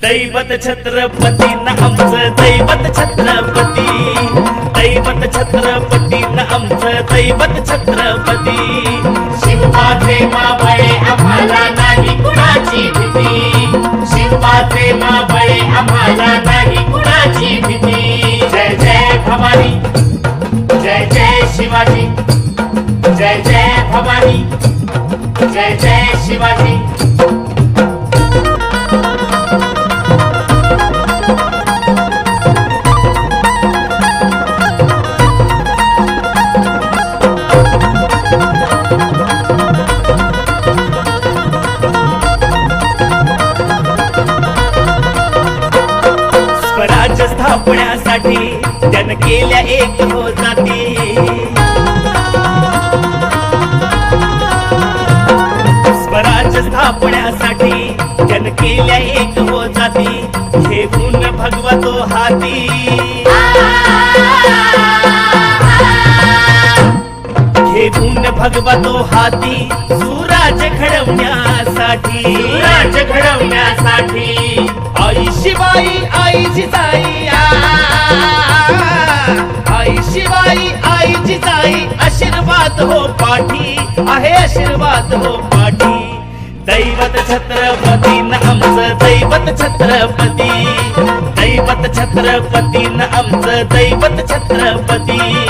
दैवत छत्रपती न आमचं दैवत छत्रपती, दैवत छत्रपती न आमचं दैवत छत्रपती। शिवबाचे मावळे आम्हाला नाही कुणाची भीती, शिवबाचे मावळे आम्हाला नाही कुणाची भीती। जय जय भवानी, जय जय शिवाजी, जय जय भवानी, जय जय शिवाजी। स्वराज्य स्थापण्यासाठी त्यानं केल्या एक हो जाती, स्वराज्य स्थापण्यासाठी त्यानं केल्या एक हो जाती, घेऊन भगवतो हाती, घेऊन भगवतो हाती सुराज्य घडवण्यासाठी, राज्य घडवण्यासाठी। आई शिवाई आई जिजाई, आई शिवाई आई जिजाई, आशीर्वाद हो पाठी आहे, आशीर्वाद हो पाठी। दैवत छत्रपती न आमचं दैवत छत्रपती, दैवत छत्रपती न आमचं दैवत छत्रपती।